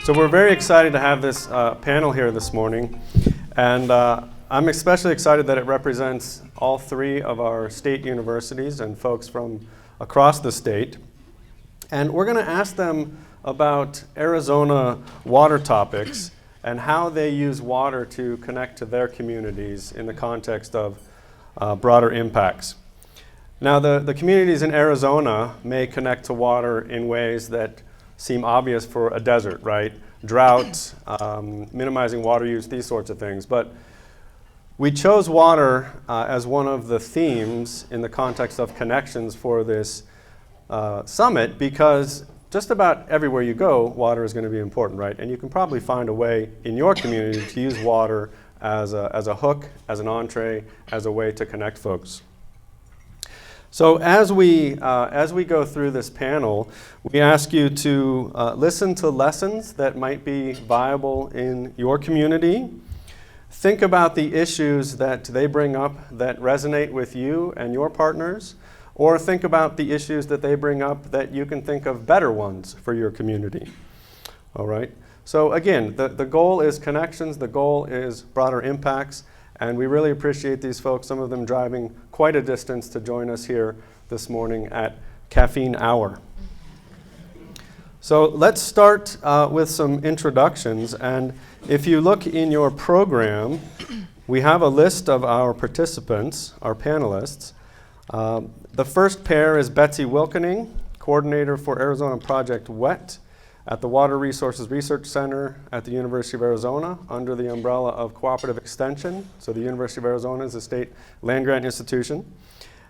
So we're very excited to have this panel here this morning, and I'm especially excited that it represents all three of our state universities and folks from across the state. And we're going to ask them about Arizona water topics and how they use water to connect to their communities in the context of broader impacts. Now, the communities in Arizona may connect to water in ways that seem obvious for a desert, right? Drought, minimizing water use, these sorts of things. But we chose water as one of the themes in the context of connections for this summit because just about everywhere you go, water is going to be important, right? And you can probably find a way in your community to use water as a hook, as an entree, as a way to connect folks. So as we go through this panel, we ask you to listen to lessons that might be viable in your community. Think about the issues that they bring up that resonate with you and your partners, or think about the issues that they bring up that you can think of better ones for your community. All right? So again, the goal is connections, the goal is broader impacts, and we really appreciate these folks, some of them driving quite a distance to join us here this morning at Caffeine Hour. So let's start with some introductions. And if you look in your program, we have a list of our participants, our panelists. The first pair is Betsy Wilkening, coordinator for Arizona Project WET at the Water Resources Research Center at the University of Arizona under the umbrella of Cooperative Extension. So the University of Arizona is a state land-grant institution.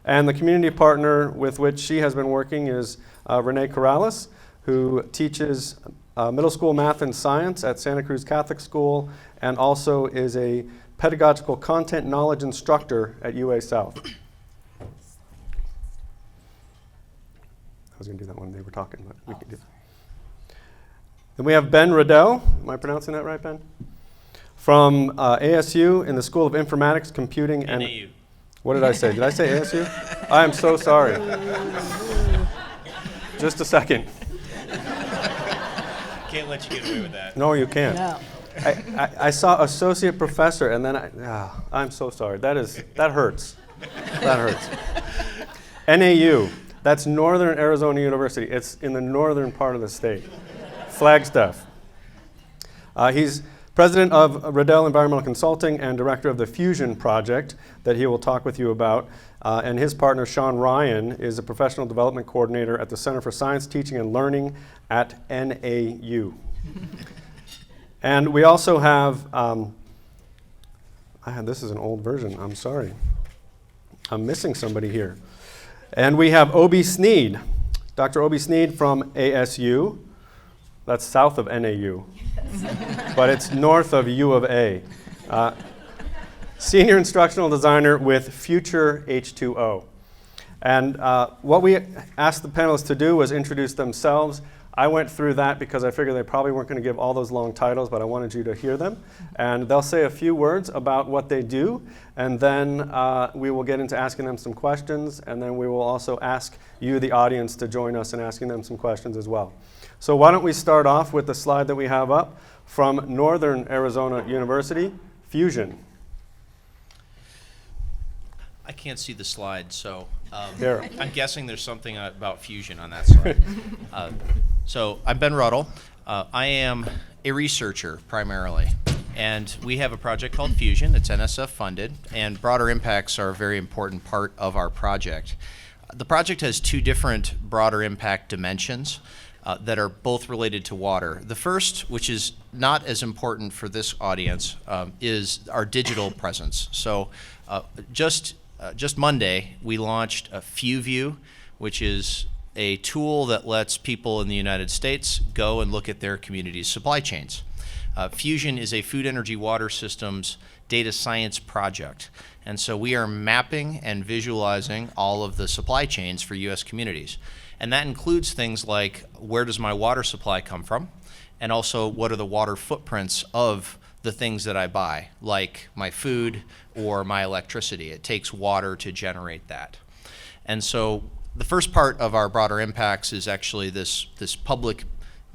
And the community partner with which she has been working is Rene Corrales, who teaches middle school math and science at Santa Cruz Catholic School and also is a pedagogical content knowledge instructor at UA South. I was going to do that when they were talking, but we can do that. Then we have Ben Ruddell. Am I pronouncing that right, Ben? From ASU in the School of Informatics, Computing, and... NAU. What did I say? Did I say ASU? I am so sorry. Just a second. Can't let you get away with that. No, you can't. No. I saw associate professor, and then I'm so sorry. That hurts. That hurts. NAU. That's Northern Arizona University. It's in the northern part of the state. Flagstaff. He's president of Ruddell Environmental Consulting and director of the FEWSION project that he will talk with you about. And his partner, Sean Ryan, is a professional development coordinator at the Center for Science, Teaching, and Learning at NAU. And we also have, this is an old version, I'm sorry. I'm missing somebody here. And we have SNEED, Dr. SNEED from ASU. That's south of NAU, but it's north of U of A. Senior instructional designer with Future H2O. And what we asked the panelists to do was introduce themselves. I went through that because I figured they probably weren't going to give all those long titles, but I wanted you to hear them. And they'll say a few words about what they do, and then we will get into asking them some questions, and then we will also ask you, the audience, to join us in asking them some questions as well. So why don't we start off with the slide that we have up from Northern Arizona University, FEWSION. I can't see the slide, so There. I'm guessing there's something about fusion on that slide. So I'm Ben Ruddell. I am a researcher primarily, and we have a project called FEWSION. It's NSF funded, and broader impacts are a very important part of our project. The project has two different broader impact dimensions that are both related to water. The first, which is not as important for this audience, is our digital presence. So just Monday, we launched a FEWView, which is a tool that lets people in the United States go and look at their community's supply chains. FEWSION is a food, energy, water systems data science project. And so we are mapping and visualizing all of the supply chains for U.S. communities. And that includes things like, where does my water supply come from? And also, what are the water footprints of the things that I buy, like my food or my electricity? It takes water to generate that. And so the first part of our broader impacts is actually this public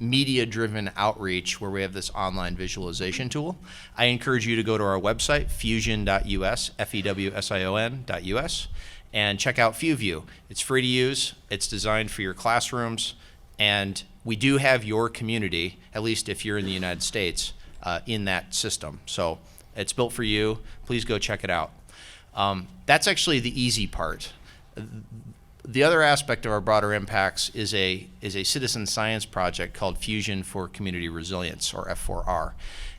media-driven outreach where we have this online visualization tool. I encourage you to go to our website, FEWSION.us, FEWSION.us, and check out FEWView. It's free to use, it's designed for your classrooms, and we do have your community, at least if you're in the United States, in that system. So it's built for you. Please go check it out. That's actually the easy part. The other aspect of our broader impacts is a citizen science project called Fusion for Community Resilience, or F4R.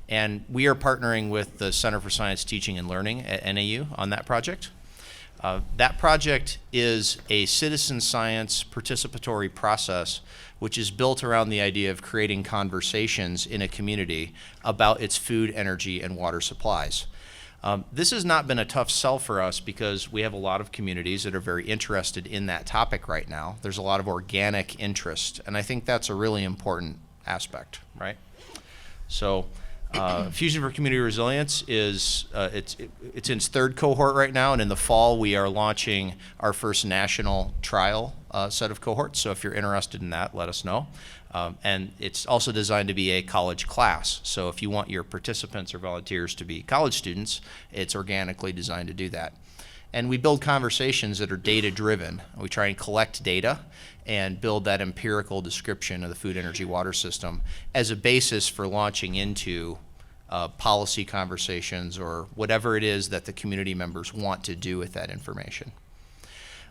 And we are partnering with the Center for Science Teaching and Learning at NAU on that project. That project is a citizen science participatory process which is built around the idea of creating conversations in a community about its food, energy, and water supplies. This has not been a tough sell for us because we have a lot of communities that are very interested in that topic right now. There's a lot of organic interest, and I think that's a really important aspect, right? So Fusion for Community Resilience is it's in its third cohort right now, and in the fall we are launching our first national trial set of cohorts. So if you're interested in that, let us know. And it's also designed to be a college class. So if you want your participants or volunteers to be college students, it's organically designed to do that. And we build conversations that are data-driven. We try and collect data and build that empirical description of the food, energy, water system as a basis for launching into policy conversations or whatever it is that the community members want to do with that information.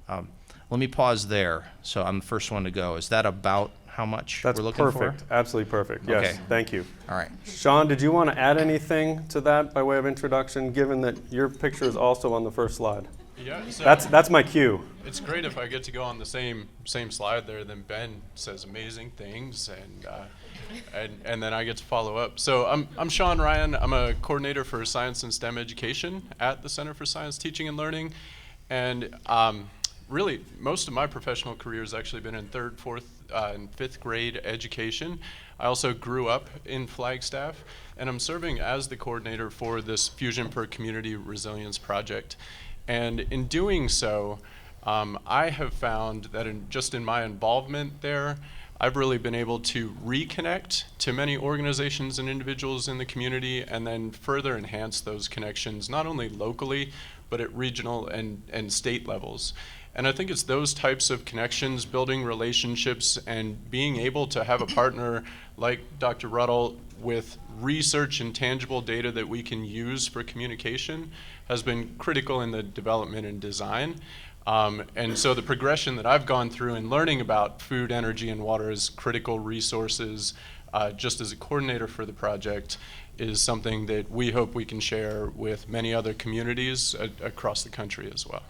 Let me pause there. So I'm the first one to go. Is that about how much That's we're looking perfect. for? Absolutely perfect. Yes, Okay. thank you. All right. Sean, did you want to add anything to that by way of introduction, given that your picture is also on the first slide? Yeah, so That's my cue. it's great if I get to go on the same slide there. Then Ben says amazing things, and then I get to follow up. So I'm Sean Ryan. I'm a coordinator for science and STEM education at the Center for Science Teaching and Learning, and really most of my professional career has actually been in third, fourth, and fifth grade education. I also grew up in Flagstaff, and I'm serving as the coordinator for this Fusion for Community Resilience project. And in doing so, I have found that just in my involvement there, I've really been able to reconnect to many organizations and individuals in the community and then further enhance those connections, not only locally, but at regional and state levels. And I think it's those types of connections, building relationships, and being able to have a partner like Dr. Ruddell with research and tangible data that we can use for communication has been critical in the development and design. And so the progression that I've gone through in learning about food, energy, and water as critical resources, just as a coordinator for the project, is something that we hope we can share with many other communities across the country as well.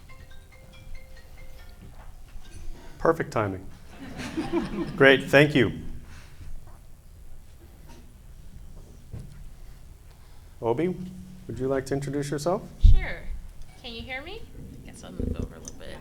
Perfect timing. Great, thank you. Obi, would you like to introduce yourself? Sure. Can you hear me? I guess I'll move over a little bit.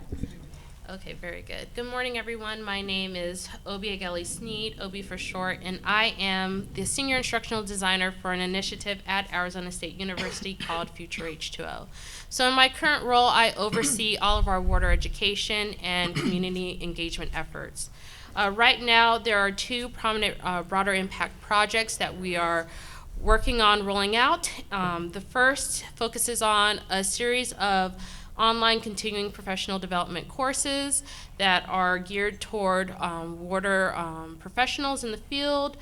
Okay, very good. Good morning, everyone. My name is OBIAGELI SNEED, OB for short, and I am the Senior Instructional Designer for an initiative at Arizona State University called Future H2O. So in my current role, I oversee all of our water education and community engagement efforts. Right now, there are two prominent broader impact projects that we are working on rolling out. The first focuses on a series of online continuing professional development courses that are geared toward water professionals in the field,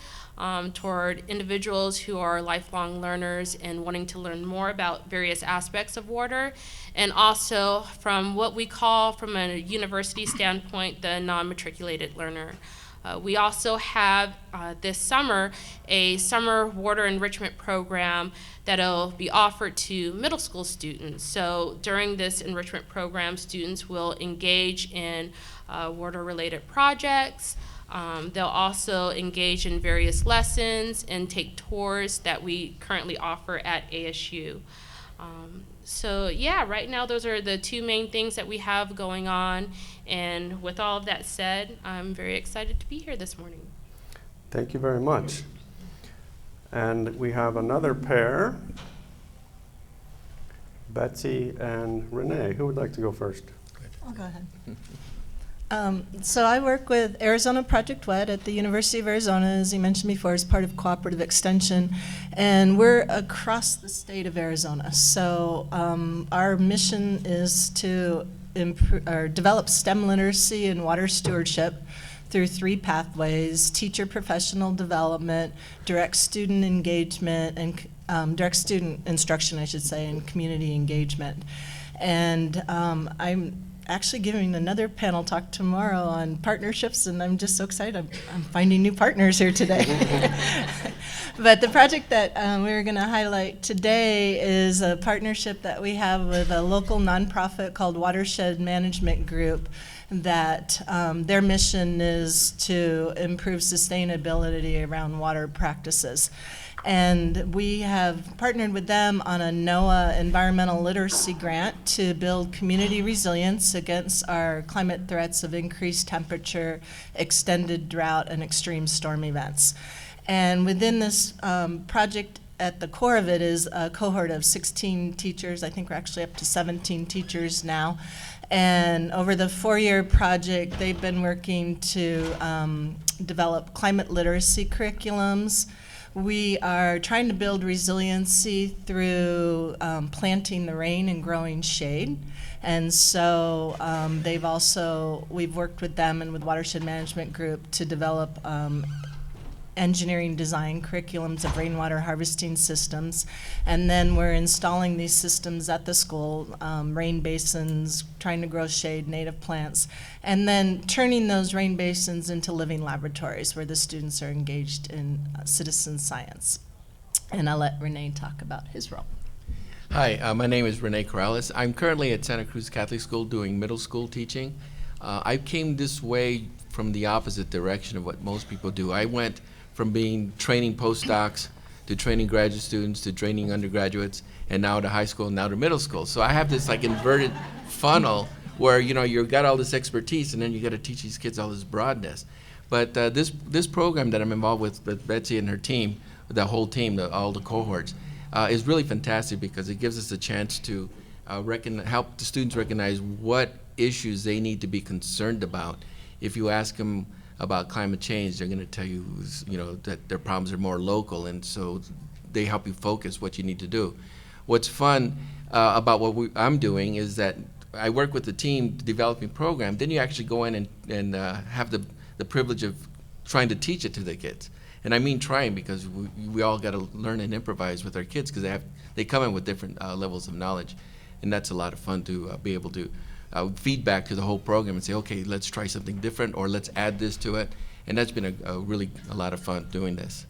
toward individuals who are lifelong learners and wanting to learn more about various aspects of water, and also from what we call, from a university standpoint, the non-matriculated learner. We also have this summer a summer water enrichment program that'll be offered to middle school students. So during this enrichment program, students will engage in water-related projects. They'll also engage in various lessons and take tours that we currently offer at ASU. So yeah, right now those are the two main things that we have going on. And with all of that said, I'm very excited to be here this morning. Thank you very much. And we have another pair, Betsy and Rene. Who would like to go first? I'll go ahead. So I work with Arizona Project WED at the University of Arizona, as you mentioned before, as part of Cooperative Extension, and we're across the state of Arizona. So our mission is to develop STEM literacy and water stewardship through 3 pathways: teacher professional development, direct student engagement, and direct student instruction, I should say, and community engagement. And I'm actually giving another panel talk tomorrow on partnerships, and I'm just so excited. I'm finding new partners here today. But the project that we're going to highlight today is a partnership that we have with a local nonprofit called Watershed Management Group, that their mission is to improve sustainability around water practices. And we have partnered with them on a NOAA environmental literacy grant to build community resilience against our climate threats of increased temperature, extended drought, and extreme storm events. And within this project, at the core of it is a cohort of 16 teachers. I think we're actually up to 17 teachers now. And over the 4-year project, they've been working to develop climate literacy curriculums. We are trying to build resiliency through planting the rain and growing shade. And so we've worked with them and with Watershed Management Group to develop engineering design curriculums of rainwater harvesting systems. And then we're installing these systems at the school, rain basins, trying to grow shade, native plants, and then turning those rain basins into living laboratories where the students are engaged in citizen science. And I'll let Rene talk about his role. Hi, my name is Rene Corrales. I'm currently at Santa Cruz Catholic School doing middle school teaching. I came this way from the opposite direction of what most people do. I went from training postdocs to training graduate students to training undergraduates, and now to high school, and now to middle school. So I have this like inverted funnel where you've got all this expertise, and then you got to teach these kids all this broadness. But this program that I'm involved with Betsy and her team, the whole team, all the cohorts, is really fantastic because it gives us a chance to help the students recognize what issues they need to be concerned about. If you ask them about climate change, they're going to tell you, that their problems are more local, and so they help you focus what you need to do. What's fun about what I'm doing is that I work with the team developing program. Then you actually go in and have the privilege of trying to teach it to the kids. And I mean trying, because we all got to learn and improvise with our kids, because they come in with different levels of knowledge, and that's a lot of fun to be able to feedback to the whole program and say, okay, let's try something different, or let's add this to it. And that's been a lot of fun doing this.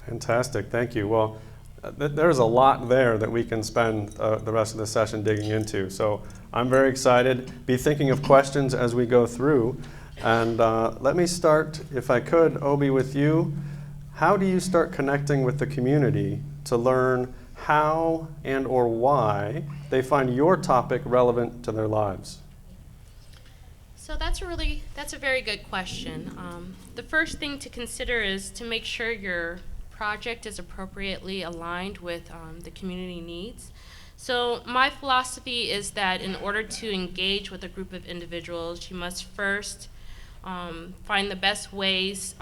Fantastic, thank you. Well, there's a lot there that we can spend the rest of the session digging into. So I'm very excited. Be thinking of questions as we go through. And let me start, if I could, Obi, with you. How do you start connecting with the community to learn how and or why they find your topic relevant to their lives? So that's a very good question. The first thing to consider is to make sure your project is appropriately aligned with the community needs. So my philosophy is that in order to engage with a group of individuals, you must first find the best ways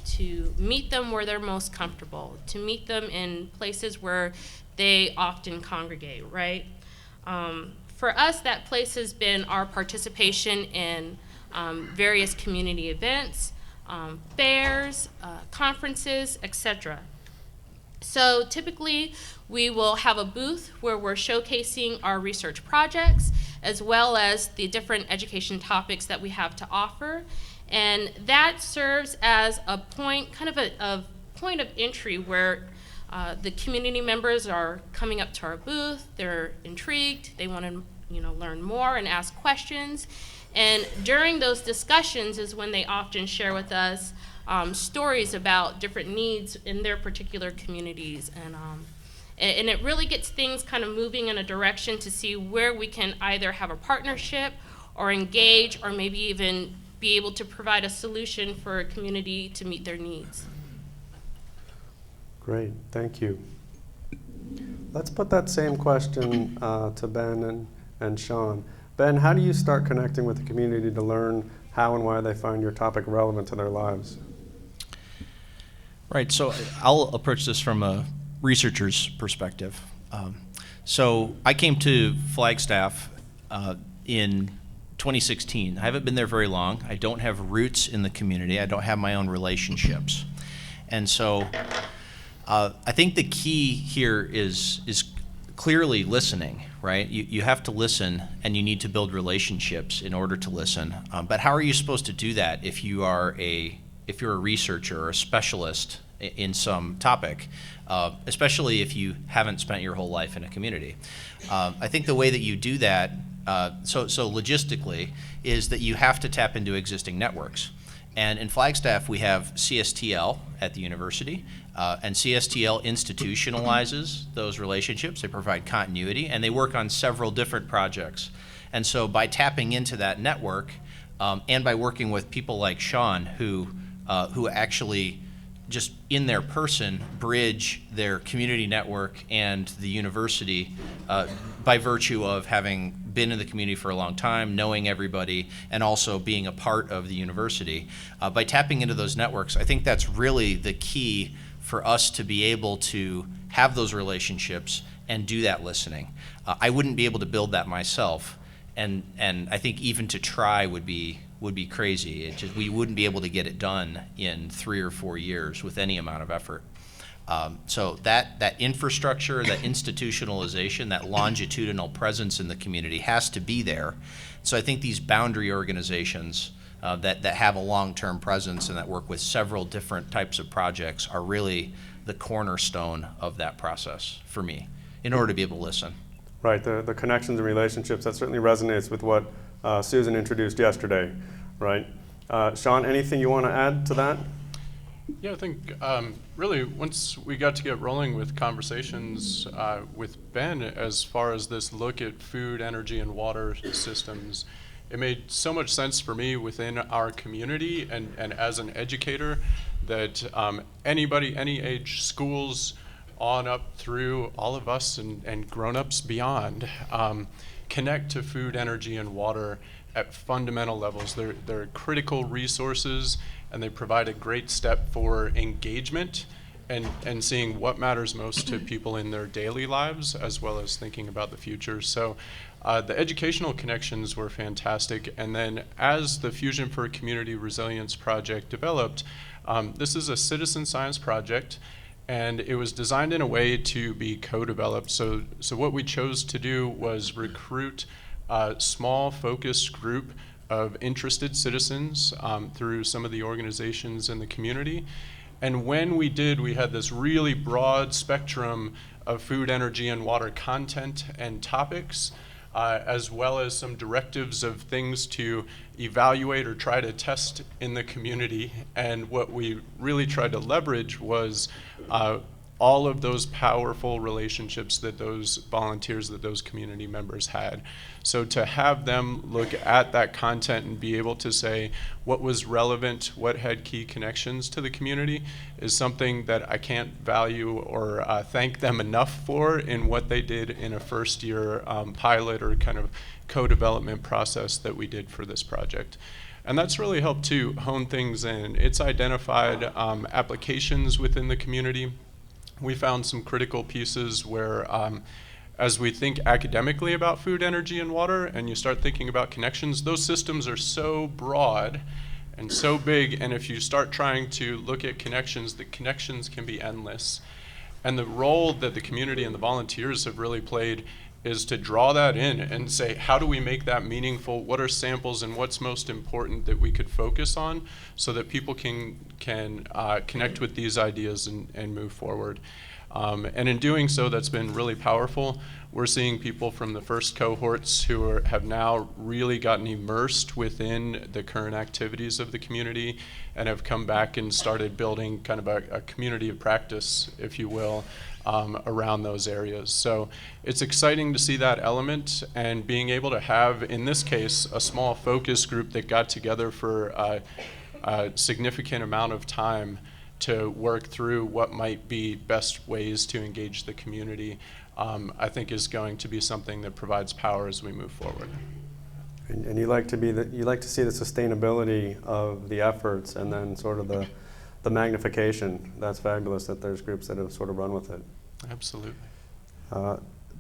to meet them where they're most comfortable, to meet them in places where they often congregate, right? For us, that place has been our participation in various community events, fairs, conferences, etc. So typically, we will have a booth where we're showcasing our research projects, as well as the different education topics that we have to offer. And that serves as a point, kind of a point of entry where the community members are coming up to our booth, they're intrigued, they want to learn more and ask questions. And during those discussions is when they often share with us stories about different needs in their particular communities. And it really gets things kind of moving in a direction to see where we can either have a partnership or engage, or maybe even be able to provide a solution for a community to meet their needs. Great, thank you. Let's put that same question to Ben and Sean. Ben, how do you start connecting with the community to learn how and why they find your topic relevant to their lives? Right, so I'll approach this from a researcher's perspective. So I came to Flagstaff in 2016. I haven't been there very long. I don't have roots in the community. I don't have my own relationships. And so I think the key here is clearly listening, right? You have to listen, and you need to build relationships in order to listen. But how are you supposed to do that if you're a researcher or a specialist in some topic, especially if you haven't spent your whole life in a community? I think the way that you do that, so logistically, is that you have to tap into existing networks. And in Flagstaff, we have CSTL at the university, and CSTL institutionalizes those relationships. They provide continuity, and they work on several different projects. And so by tapping into that network, and by working with people like Sean, who actually just in their person bridge their community network and the university by virtue of having been in the community for a long time, knowing everybody, and also being a part of the university. By tapping into those networks, I think that's really the key for us to be able to have those relationships and do that listening. I wouldn't be able to build that myself, and I think even to try would be crazy. We wouldn't be able to get it done in 3 or 4 years with any amount of effort. So that infrastructure, that institutionalization, that longitudinal presence in the community has to be there. So I think these boundary organizations that have a long-term presence and that work with several different types of projects are really the cornerstone of that process for me in order to be able to listen. Right, the connections and relationships, that certainly resonates with what Susan introduced yesterday, right? Sean, anything you want to add to that? Yeah, I think really once we got to get rolling with conversations with Ben as far as this look at food, energy, and water systems, it made so much sense for me within our community and as an educator that anybody, any age, schools on up through all of us and grown-ups beyond, connect to food, energy, and water at fundamental levels. They're critical resources, and they provide a great step for engagement and seeing what matters most to people in their daily lives, as well as thinking about the future. So the educational connections were fantastic. And then as the Fusion for Community Resilience project developed, this is a citizen science project, and it was designed in a way to be co-developed. So what we chose to do was recruit a small focused group of interested citizens through some of the organizations in the community. And when we did, we had this really broad spectrum of food, energy, and water content and topics, as well as some directives of things to evaluate or try to test in the community. And what we really tried to leverage was all of those powerful relationships that those volunteers, that those community members had. So to have them look at that content and be able to say what was relevant, what had key connections to the community, is something that I can't value or thank them enough for in what they did in a first year pilot or kind of co-development process that we did for this project. And that's really helped to hone things in. It's identified applications within the community. We found some critical pieces where as we think academically about food, energy, and water, and you start thinking about connections, those systems are so broad and so big, and if you start trying to look at connections, the connections can be endless. And the role that the community and the volunteers have really played is to draw that in and say, how do we make that meaningful? What are samples and what's most important that we could focus on so that people can connect with these ideas and move forward? And in doing so, that's been really powerful. We're seeing people from the first cohorts who have now really gotten immersed within the current activities of the community and have come back and started building kind of a community of practice, if you will, around those areas. So it's exciting to see that element and being able to have, in this case, a small focus group that got together for a significant amount of time to work through what might be best ways to engage the community, I think is going to be something that provides power as we move forward. And you like to see the sustainability of the efforts and then sort of the magnification. That's fabulous that there's groups that have sort of run with it. Absolutely.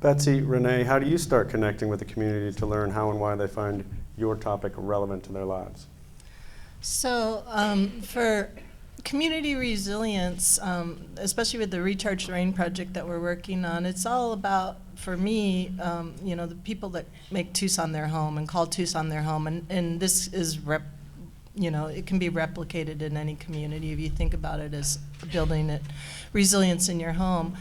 Betsy, Rene, how do you start connecting with the community to learn how and why they find your topic relevant to their lives? So for community resilience, especially with the Recharge the Rain project that we're working on, it's all about, for me, you know, the people that make Tucson their home and call Tucson their home, and this is you know, it can be replicated in any community if you think about it as building it, resilience in your home.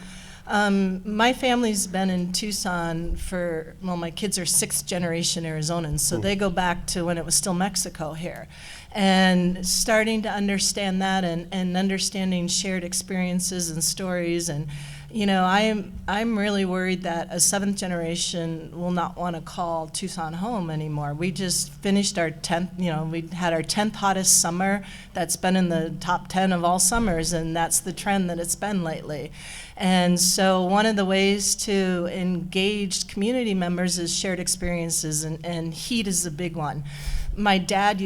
My family's been in Tucson for, well, my kids are 6th generation Arizonans, so they go back to when it was still Mexico here. And starting to understand that and understanding shared experiences and stories, and you know, I'm really worried that a 7th generation will not want to call Tucson home anymore. We just finished our 10th, you know, we had our 10th hottest summer. That's been in the top 10 of all summers, and that's the trend that it's been lately. And so one of the ways to engage community members is shared experiences, and heat is a big one. My dad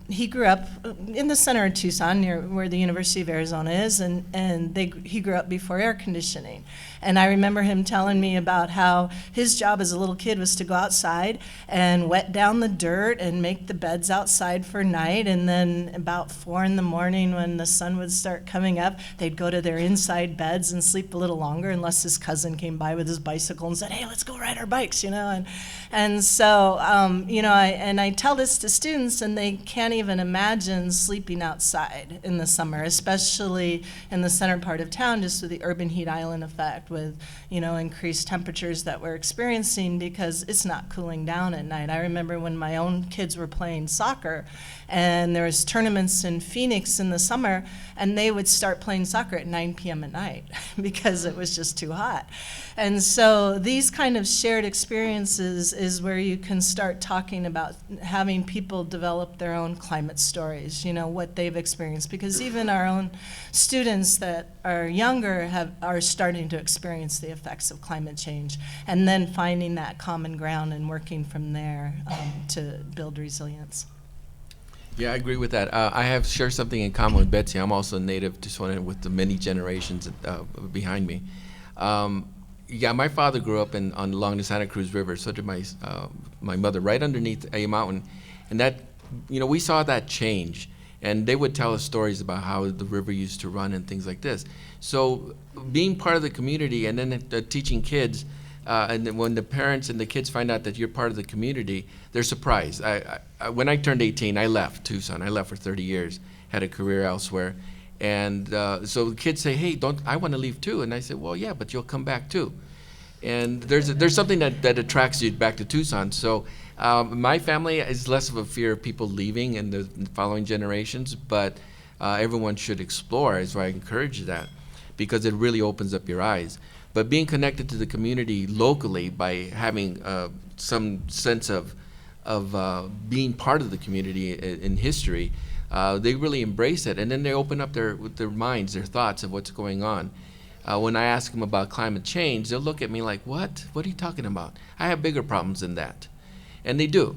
he grew up in the center of Tucson, near where the University of Arizona is, and he grew up before air conditioning. And I remember him telling me about how his job as a little kid was to go outside and wet down the dirt and make the beds outside for night, and then about 4 in the morning when the sun would start coming up, they'd go to their inside beds and sleep a little longer unless his cousin came by with his bicycle and said, hey, let's go ride our bikes, you know. And so, you know, I tell this to students, and they can't even imagine sleeping outside in the summer, especially in the center part of town, just with the urban heat island effect, with, you know, increased temperatures that we're experiencing because it's not cooling down at night. I remember when my own kids were playing soccer, and there was tournaments in Phoenix in the summer, and they would start playing soccer at 9 p.m. at night because it was just too hot. And so these kind of shared experiences is where you can start talking about having people develop their own climate stories, you know, what they've experienced, because even our own students that are younger are starting to experience the effects of climate change, and then finding that common ground and working from there to build resilience. Yeah, I agree with that. I have shared something in common with Betsy. I'm also a native Tucsonan with the many generations behind me. Yeah, my father grew up along the Santa Cruz River. So did my mother, right underneath a mountain, and that, you know, we saw that change. And they would tell us stories about how the river used to run and things like this. So being part of the community and then teaching kids, and then when the parents and the kids find out that you're part of the community, they're surprised. When I turned 18, I left Tucson. I left for 30 years, had a career elsewhere. And so the kids say, hey, I want to leave too. And I said, well, yeah, but you'll come back too. And there's something that attracts you back to Tucson. So my family is less of a fear of people leaving in the following generations, but everyone should explore, is why I encourage that, because it really opens up your eyes. But being connected to the community locally by having some sense of being part of the community in history, they really embrace it, and then they open up their minds, their thoughts of what's going on. When I ask them about climate change, they'll look at me like, what? What are you talking about? I have bigger problems than that. And they do.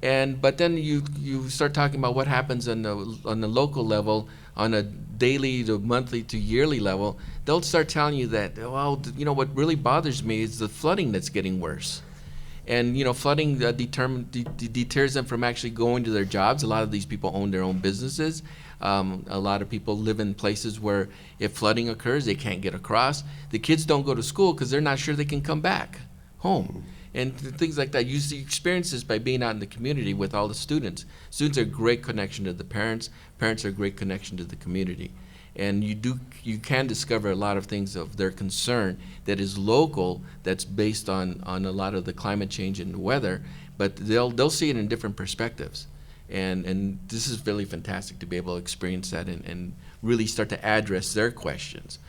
But then you start talking about what happens on the local level, on a daily to monthly to yearly level. They'll start telling you that, well, you know, what really bothers me is the flooding that's getting worse. And, you know, flooding deters them from actually going to their jobs. A lot of these people own their own businesses. A lot of people live in places where if flooding occurs, they can't get across. The kids don't go to school because they're not sure they can come back home. And things like that. You experience this by being out in the community with all the students. Students are a great connection to the parents. Parents are a great connection to the community. And you can discover a lot of things of their concern that is local, that's based on a lot of the climate change and the weather, but they'll see it in different perspectives. And this is really fantastic to be able to experience that and really start to address their questions.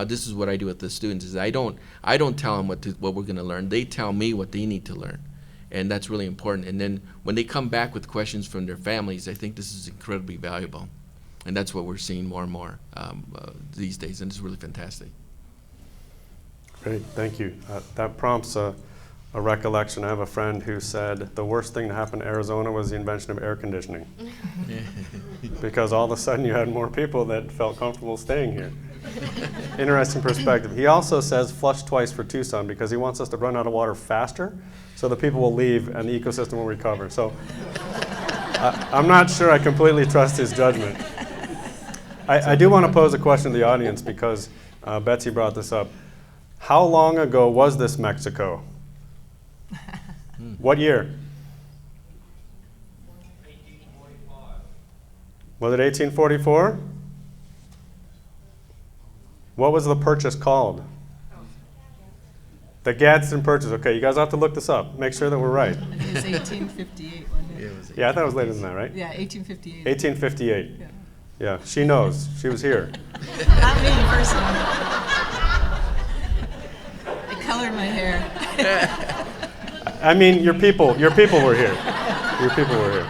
This is what I do with the students, is I don't tell them what we're going to learn. They tell me what they need to learn. And that's really important. And then when they come back with questions from their families, I think this is incredibly valuable. And that's what we're seeing more and more these days, and it's really fantastic. Great, thank you. That prompts a a recollection. I have a friend who said the worst thing to happen to Arizona was the invention of air conditioning. Because all of a sudden you had more people that felt comfortable staying here. Interesting perspective. He also says flush twice for Tucson because he wants us to run out of water faster so the people will leave and the ecosystem will recover. So I'm not sure I completely trust his judgment. I do want to pose a question to the audience because Betsy brought this up. How long ago was this Mexico? What year? 1845. Was it 1844? What was the purchase called? The Gadsden Purchase. Okay, you guys have to look this up. Make sure that we're right. It was 1858, wasn't it? Yeah, I thought it was later than that, right? Yeah, 1858. 1858. Yeah. Yeah, she knows. She was here. Not me personally. I colored my hair. I mean, your people were here. Your people were here.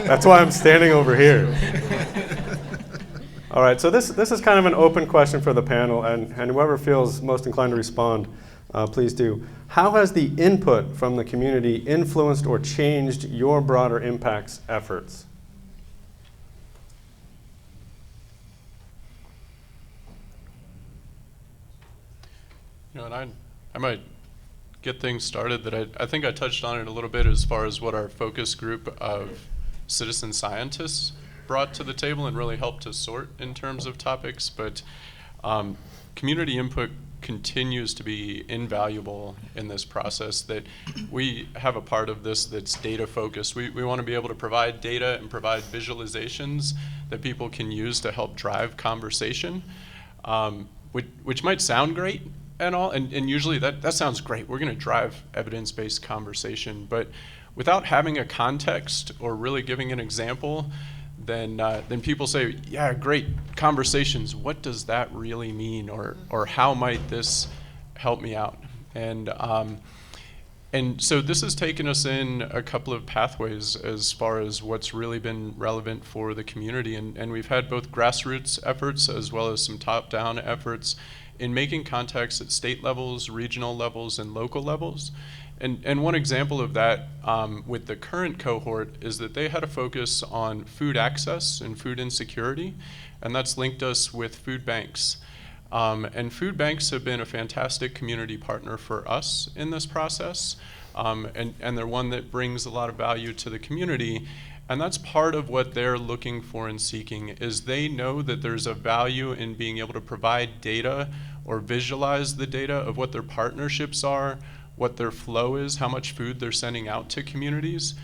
That's why I'm standing over here. All right, so this is kind of an open question for the panel, and whoever feels most inclined to respond, please do. How has the input from the community influenced or changed your broader impacts efforts? You know, and I might get things started that I think I touched on it a little bit as far as what our focus group of citizen scientists brought to the table and really helped to sort in terms of topics, but community input continues to be invaluable in this process. That we have a part of this that's data focused. We want to be able to provide data and provide visualizations that people can use to help drive conversation, which might sound great and all, and usually that sounds great. We're going to drive evidence-based conversation, but without having a context or really giving an example, then people say, yeah, great conversations. What does that really mean, or how might this help me out? And so this has taken us in a couple of pathways as far as what's really been relevant for the community, and we've had both grassroots efforts as well as some top-down efforts in making contacts at state levels, regional levels, and local levels. And one example of that with the current cohort is that they had a focus on food access and food insecurity, and that's linked us with food banks. And food banks have been a fantastic community partner for us in this process, and they're one that brings a lot of value to the community. And that's part of what they're looking for and seeking, is they know that there's a value in being able to provide data or visualize the data of what their partnerships are, what their flow is, how much food they're sending out to communities,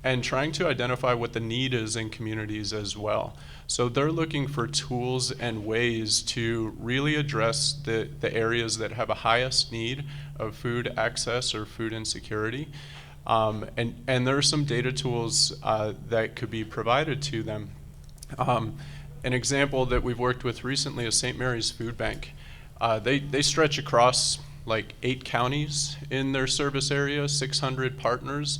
and trying to identify what the need is in communities as well. So they're looking for tools and ways to really address the areas that have a highest need of food access or food insecurity. And there are some data tools that could be provided to them. An example that we've worked with recently is St. Mary's Food Bank. They stretch across like 8 counties in their service area, 600 partners.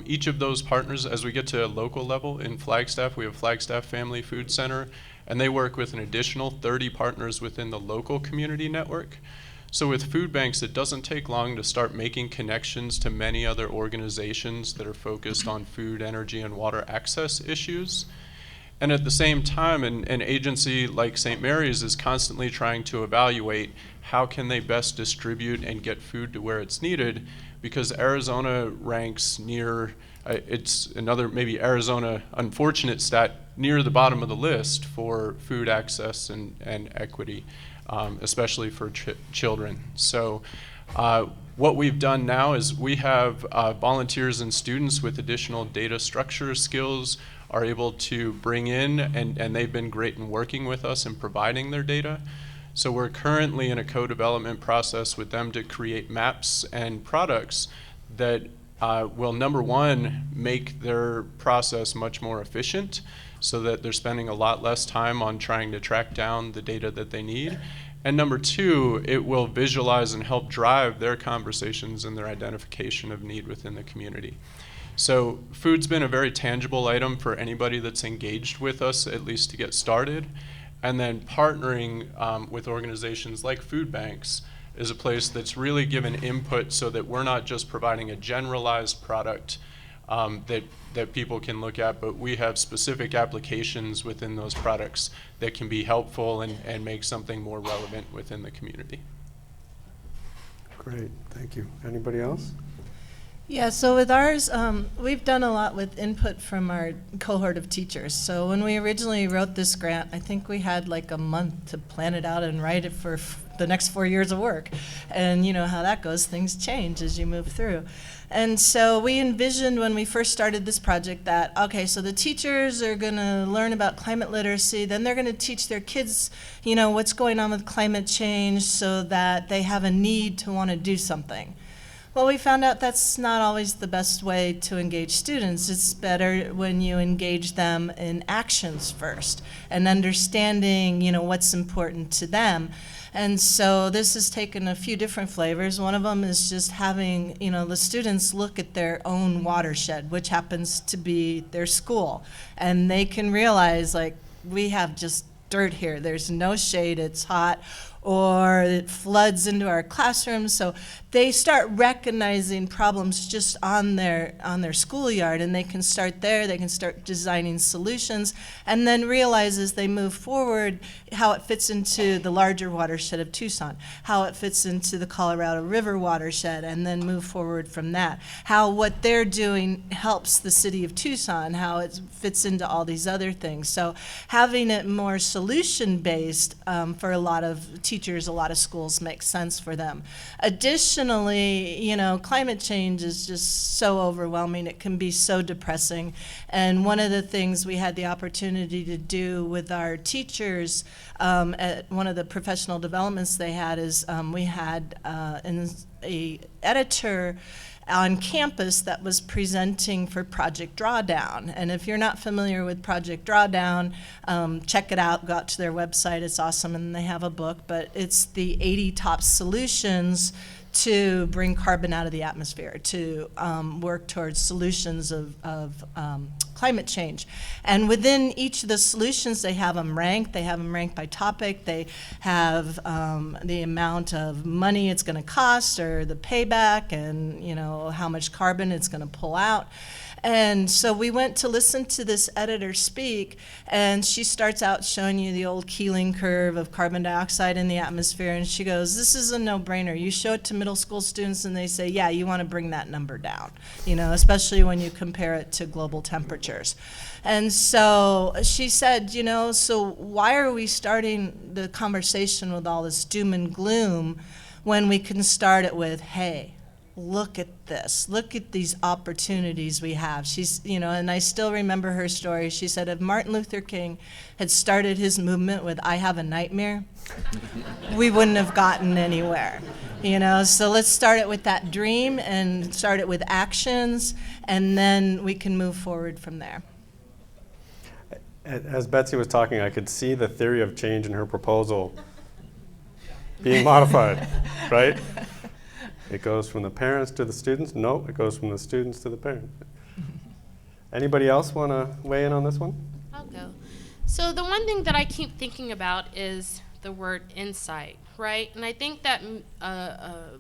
Each of those partners, as we get to a local level in Flagstaff, we have Flagstaff Family Food Center, and they work with an additional 30 partners within the local community network. So with food banks, it doesn't take long to start making connections to many other organizations that are focused on food, energy, and water access issues. And at the same time, an agency like St. Mary's is constantly trying to evaluate how can they best distribute and get food to where it's needed, because Arizona ranks near, it's another maybe Arizona unfortunate stat, near the bottom of the list for food access and equity, especially for children. So what we've done now is we have volunteers and students with additional data structure skills are able to bring in, and they've been great in working with us and providing their data. So we're currently in a co-development process with them to create maps and products that will, number one, make their process much more efficient so that they're spending a lot less time on trying to track down the data that they need. And number two, it will visualize and help drive their conversations and their identification of need within the community. So food's been a very tangible item for anybody that's engaged with us, at least to get started. And then partnering with organizations like food banks is a place that's really given input so that we're not just providing a generalized product that people can look at, but we have specific applications within those products that can be helpful and make something more relevant within the community. Great, thank you. Anybody else? Yeah, so with ours, we've done a lot with input from our cohort of teachers. So when we originally wrote this grant, I think we had like a month to plan it out and write it for the next 4 years of work. And you know how that goes, things change as you move through. And so we envisioned when we first started this project that, okay, so the teachers are gonna learn about climate literacy, then they're gonna teach their kids, you know, what's going on with climate change so that they have a need to wanna do something. Well, we found out that's not always the best way to engage students. It's better when you engage them in actions first and understanding, you know, what's important to them. And so this has taken a few different flavors. One of them is just having, you know, the students look at their own watershed, which happens to be their school. And they can realize, like, we have just dirt here. There's no shade, it's hot, or it floods into our classrooms. So they start recognizing problems just on their schoolyard, and they can start there, they can start designing solutions, and then realize as they move forward how it fits into the larger watershed of Tucson, how it fits into the Colorado River watershed, and then move forward from that. How what they're doing helps the city of Tucson, how it fits into all these other things. So having it more solution-based for a lot of teachers, a lot of schools makes sense for them. Additionally, you know, climate change is just so overwhelming. It can be so depressing. And one of the things we had the opportunity to do with our teachers at one of the professional developments they had is we had an editor on campus that was presenting for Project Drawdown. And if you're not familiar with Project Drawdown, check it out, go out to their website, it's awesome, and they have a book, but it's the 80 top solutions to bring carbon out of the atmosphere, to work towards solutions of climate change. And within each of the solutions, they have them ranked. They have them ranked by topic. They have the amount of money it's going to cost, or the payback, and you know how much carbon it's going to pull out. And so we went to listen to this editor speak, and she starts out showing you the old Keeling curve of carbon dioxide in the atmosphere, and she goes, this is a no-brainer. You show it to middle school students and they say, yeah, you want to bring that number down, you know, especially when you compare it to global temperatures. And so she said, you know, so why are we starting the conversation with all this doom and gloom when we can start it with, hey, look at this, look at these opportunities we have. She's, you know, and I still remember her story. She said if Martin Luther King had started his movement with I have a nightmare, we wouldn't have gotten anywhere, you know. So let's start it with that dream and start it with actions, and then we can move forward from there. As Betsy was talking, I could see the theory of change in her proposal being modified, right? It goes from the parents to the students? No, it goes from the students to the parents. Anybody else want to weigh in on this one? I'll go. So the one thing that I keep thinking about is the word insight, right? And I think that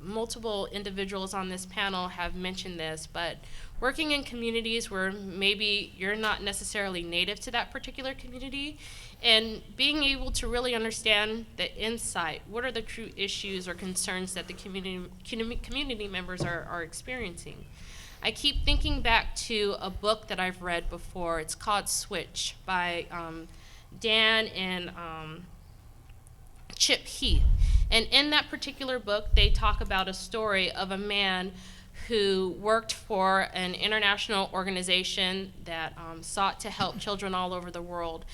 multiple individuals on this panel have mentioned this, but working in communities where maybe you're not necessarily native to that particular community, and being able to really understand the insight, what are the true issues or concerns that the community members are experiencing. I keep thinking back to a book that I've read before. It's called Switch by Dan and Chip Heath. And in that particular book, they talk about a story of a man who worked for an international organization that sought to help children all over the world.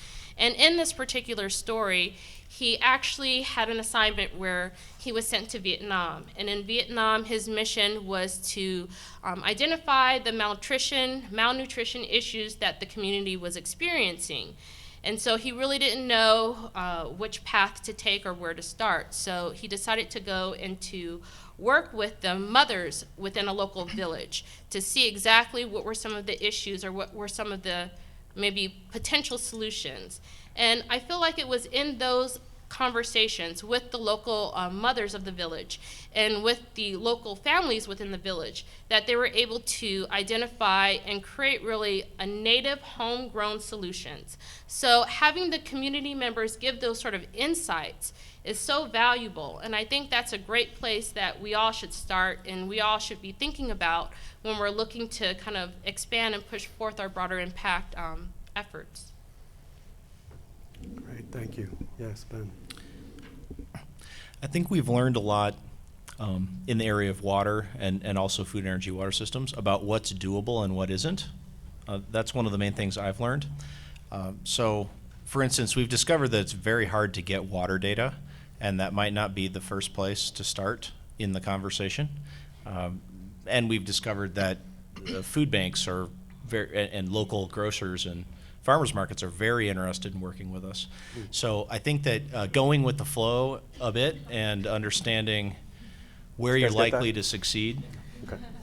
And in this particular story, he actually had an assignment where he was sent to Vietnam. And in Vietnam, his mission was to identify the malnutrition issues that the community was experiencing. And so he really didn't know which path to take or where to start. So he decided to go and to work with the mothers within a local village to see exactly what were some of the issues or what were some of the maybe potential solutions. And I feel like it was in those conversations with the local mothers of the village and with the local families within the village that they were able to identify and create really a native homegrown solutions. So having the community members give those sort of insights is so valuable, and I think that's a great place that we all should start and we all should be thinking about when we're looking to kind of expand and push forth our broader impact efforts. Great, thank you. Yes, Ben. I think we've learned a lot in the area of water and also food, energy, water systems about what's doable and what isn't. That's one of the main things I've learned. So, for instance, we've discovered that it's very hard to get water data, and that might not be the first place to start in the conversation. And we've discovered that food banks are and local grocers and farmers markets are very interested in working with us. So I think that going with the flow a bit and understanding where You you're guys get that? likely to succeed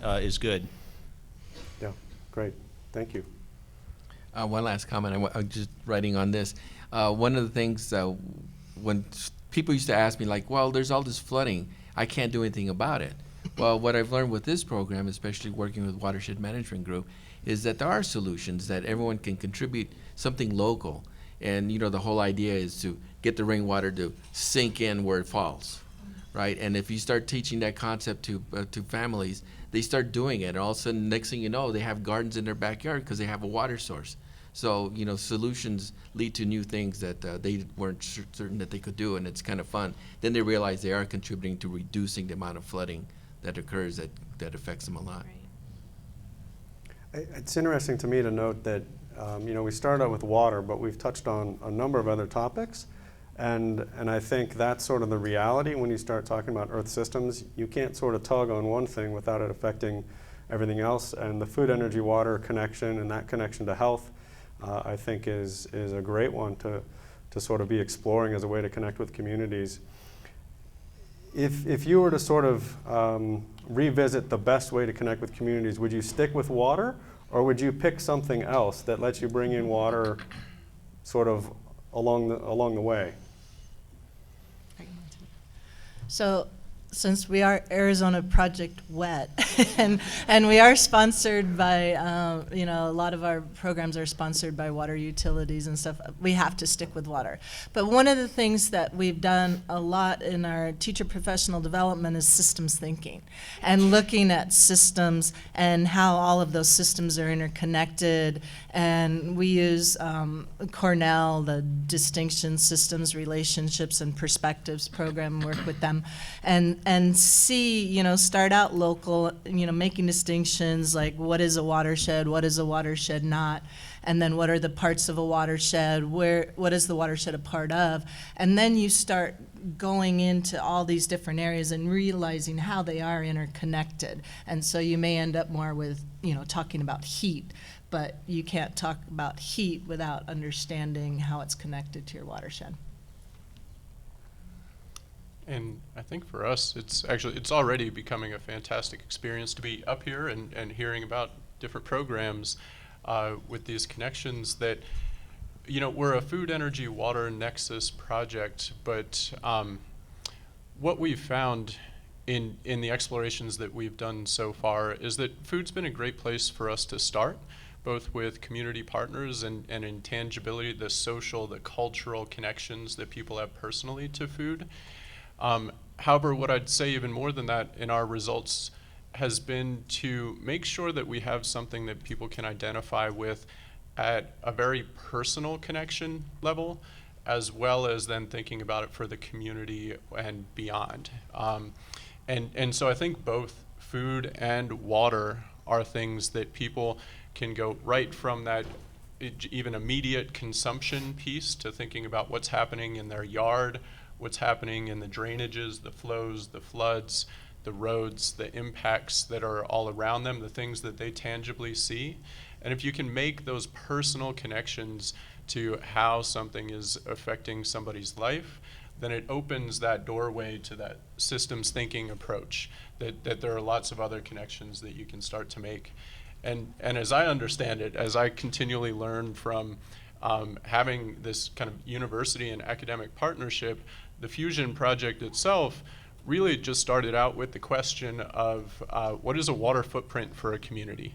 is good. Yeah, great. Thank you. One last comment. I'm just writing on this. One of the things when people used to ask me, like, well, there's all this flooding, I can't do anything about it. Well, what I've learned with this program, especially working with Watershed Management Group, is that there are solutions that everyone can contribute something local. And, you know, the whole idea is to get the rainwater to sink in where it falls, right? And if you start teaching that concept to families, they start doing it. And all of a sudden, next thing you know, they have gardens in their backyard because they have a water source. So, you know, solutions lead to new things that they weren't certain that they could do, and it's kind of fun. Then they realize they are contributing to reducing the amount of flooding that occurs that affects them a lot. It's interesting to me to note that, you know, we started out with water, but we've touched on a number of other topics. And I think that's sort of the reality when you start talking about Earth systems. You can't sort of tug on one thing without it affecting everything else. And the food, energy, water connection and that connection to health, I think is a great one to sort of be exploring as a way to connect with communities. If you were to sort of revisit the best way to connect with communities, would you stick with water, or would you pick something else that lets you bring in water sort of along the way? So, since we are Arizona Project WET, and we are sponsored by, you know, a lot of our programs are sponsored by water utilities and stuff, we have to stick with water. But one of the things that we've done a lot in our teacher professional development is systems thinking, and looking at systems and how all of those systems are interconnected. And we use Cornell, the Distinction Systems, Relationships, and Perspectives program, work with them, and see, you know, start out local, you know, making distinctions like what is a watershed not, and then what are the parts of a watershed, what is the watershed a part of, and then you start going into all these different areas and realizing how they are interconnected. And so you may end up more with, you know, talking about heat, but you can't talk about heat without understanding how it's connected to your watershed. And I think for us, it's already becoming a fantastic experience to be up here and hearing about different programs with these connections that, you know, we're a food, energy, water nexus project, but what we've found in the explorations that we've done so far is that food's been a great place for us to start, both with community partners and intangibility, the social, the cultural connections that people have personally to food. However, what I'd say even more than that in our results has been to make sure that we have something that people can identify with at a very personal connection level, as well as then thinking about it for the community and beyond. And so I think both food and water are things that people can go right from that even immediate consumption piece to thinking about what's happening in their yard, what's happening in the drainages, the flows, the floods, the roads, the impacts that are all around them, the things that they tangibly see. And if you can make those personal connections to how something is affecting somebody's life, then it opens that doorway to that systems thinking approach, that there are lots of other connections that you can start to make. And as I understand it, as I continually learn from having this kind of university and academic partnership, the FEWSION project itself really just started out with the question of what is a water footprint for a community?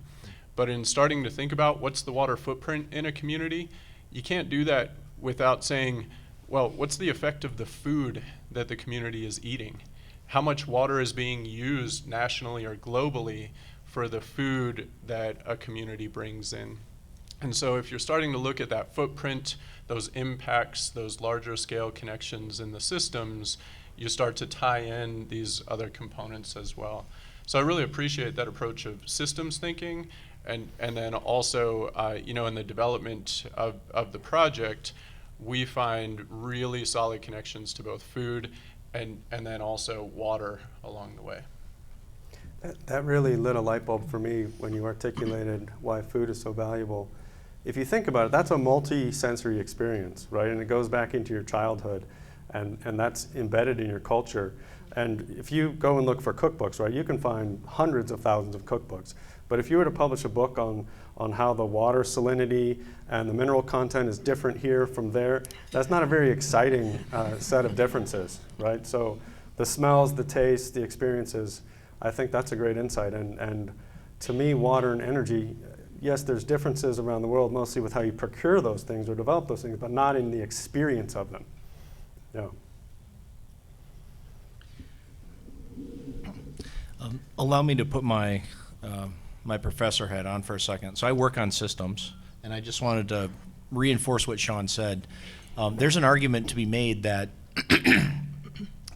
But in starting to think about what's the water footprint in a community, you can't do that without saying, well, what's the effect of the food that the community is eating? How much water is being used nationally or globally for the food that a community brings in? And so if you're starting to look at that footprint, those impacts, those larger scale connections in the systems, you start to tie in these other components as well. So I really appreciate that approach of systems thinking, and then also, in the development of the project, we find really solid connections to both food and then also water along the way. That really lit a light bulb for me when you articulated why food is so valuable. If you think about it, that's a multi-sensory experience, right? And it goes back into your childhood, and that's embedded in your culture. And if you go and look for cookbooks, right, you can find hundreds of thousands of cookbooks. But if you were to publish a book on how the water salinity and the mineral content is different here from there, that's not a very exciting set of differences, right? So the smells, the tastes, the experiences, I think that's a great insight. And to me, water and energy, yes, there's differences around the world, mostly with how you procure those things or develop those things, but not in the experience of them. Yeah. Allow me to put my my professor hat on for a second. So I work on systems, and I just wanted to reinforce what Sean said. There's an argument to be made that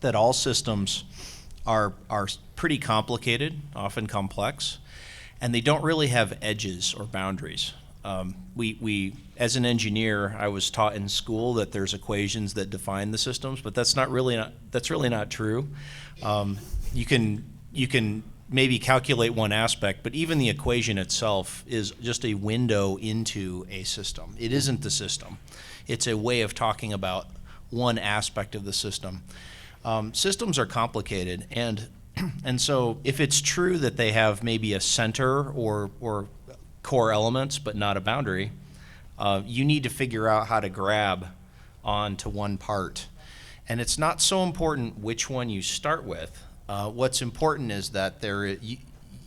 that all systems are pretty complicated, often complex, and they don't really have edges or boundaries. We as an engineer, I was taught in school that there's equations that define the systems, but that's really not true. You can maybe calculate one aspect, but even the equation itself is just a window into a system. It isn't the system. It's a way of talking about one aspect of the system. Systems are complicated, and so if it's true that they have maybe a center or core elements but not a boundary, you need to figure out how to grab onto one part. And it's not so important which one you start with. What's important is that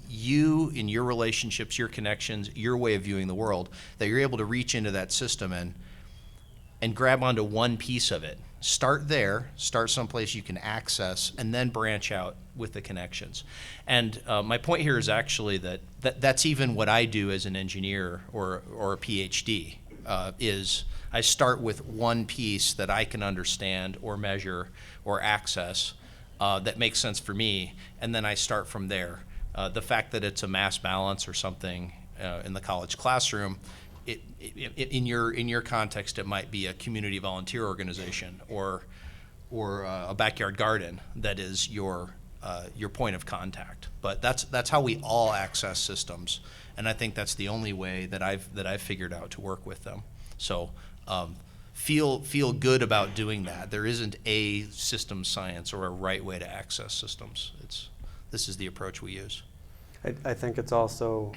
you, in your relationships, your connections, your way of viewing the world, that you're able to reach into that system and grab onto one piece of it. Start there, start someplace you can access, and then branch out with the connections. And my point here is actually that's even what I do as an engineer or a PhD, is I start with one piece that I can understand or measure or access that makes sense for me, and then I start from there. The fact that it's a mass balance or something in the college classroom, in your context, it might be a community volunteer organization or a backyard garden that is your point of contact. But that's how we all access systems, and I think that's the only way that I've figured out to work with them. So feel good about doing that. There isn't a system science or a right way to access systems. This is the approach we use. I think it's also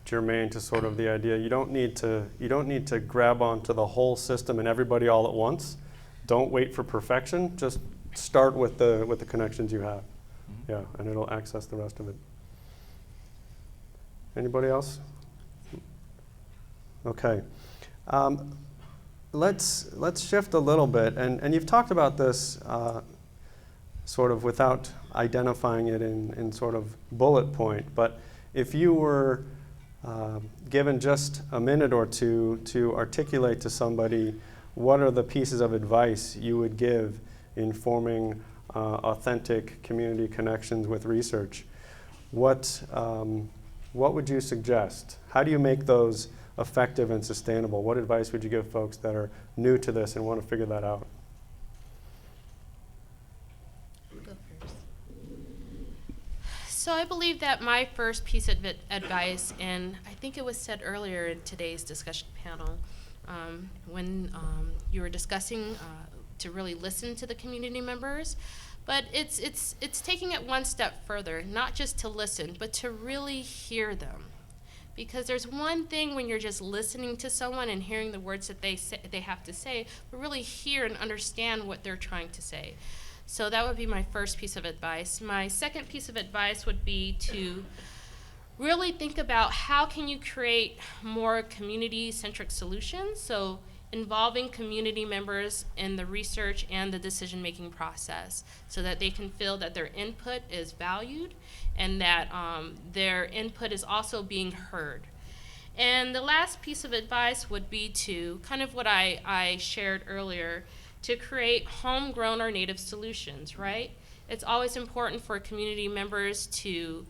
germane to sort of the idea you don't need to grab onto the whole system and everybody all at once. Don't wait for perfection. Just start with the connections you have. Mm-hmm. Yeah, and it'll access the rest of it. Anybody else? Okay. Let's shift a little bit, and you've talked about this sort of without identifying it in sort of bullet point, but if you were given just a minute or two to articulate to somebody what are the pieces of advice you would give in forming authentic community connections with research, what would you suggest? How do you make those effective and sustainable? What advice would you give folks that are new to this and want to figure that out? Go first. So I believe that my first piece of advice, and I think it was said earlier in today's discussion panel, when you were discussing to really listen to the community members, But it's taking it one step further, not just to listen, but to really hear them. Because there's one thing when you're just listening to someone and hearing the words that they have to say, but really hear and understand what they're trying to say. So that would be my first piece of advice. My second piece of advice would be to really think about how can you create more community-centric solutions, so involving community members in the research and the decision-making process so that they can feel that their input is valued and that their input is also being heard. And the last piece of advice would be to, kind of what I shared earlier, to create homegrown or native solutions, right? It's always important for community members to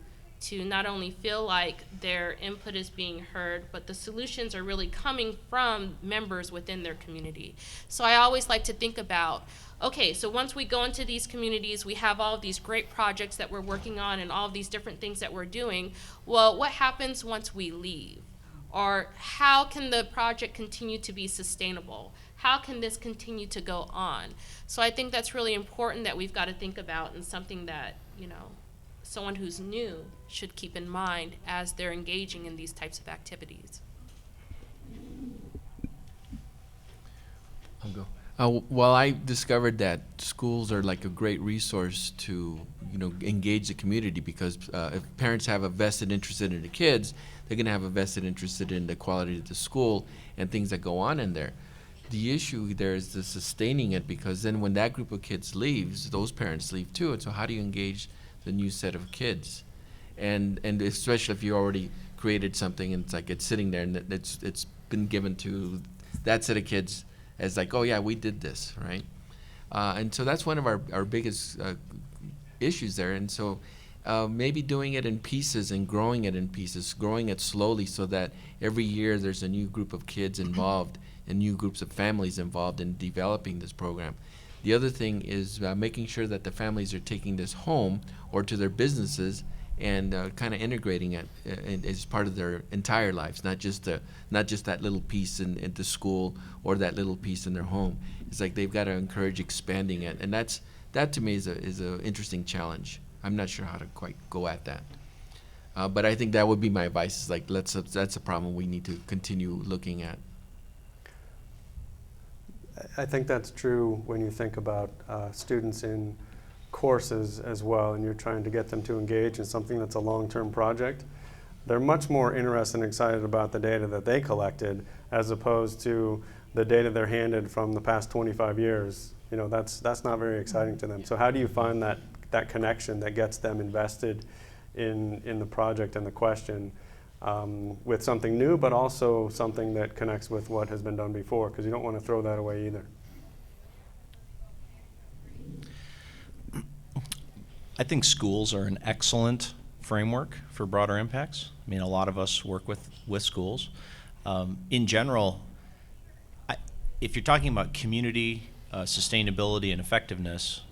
not only feel like their input is being heard, but the solutions are really coming from members within their community. So I always like to think about, okay, so once we go into these communities, we have all of these great projects that we're working on and all of these different things that we're doing. Well, what happens once we leave? Or how can the project continue to be sustainable? How can this continue to go on? So I think that's really important that we've got to think about, and something that, someone who's new should keep in mind as they're engaging in these types of activities. I'll go. Well, I discovered that schools are like a great resource to, engage the community, because if parents have a vested interest in the kids, they're going to have a vested interest in the quality of the school and things that go on in there. The issue there is the sustaining it, because then when that group of kids leaves, those parents leave too. And so how do you engage the new set of kids? And especially if you already created something and it's sitting there and it's been given to that set of kids as like, oh yeah, we did this, right? And so that's one of our biggest issues there. And so maybe doing it in pieces and growing it in pieces, growing it slowly, so that every year there's a new group of kids involved and new groups of families involved in developing this program. The other thing is making sure that the families are taking this home or to their businesses and kind of integrating it as part of their entire lives, not just that little piece in the school or that little piece in their home. It's like they've got to encourage expanding it, and that to me is a interesting challenge. I'm not sure how to quite go at that, but I think that would be my advice. Is like that's a problem we need to continue looking at. I think that's true when you think about students in courses as well, and you're trying to get them to engage in something that's a long-term project. They're much more interested and excited about the data that they collected as opposed to the data they're handed from the past 25 years. That's not very exciting to them. So how do you find that connection that gets them invested in the project and the question with something new, but also something that connects with what has been done before, because you don't want to throw that away either. I think schools are an excellent framework for broader impacts. I mean, a lot of us work with schools. In general, if you're talking about community sustainability and effectiveness,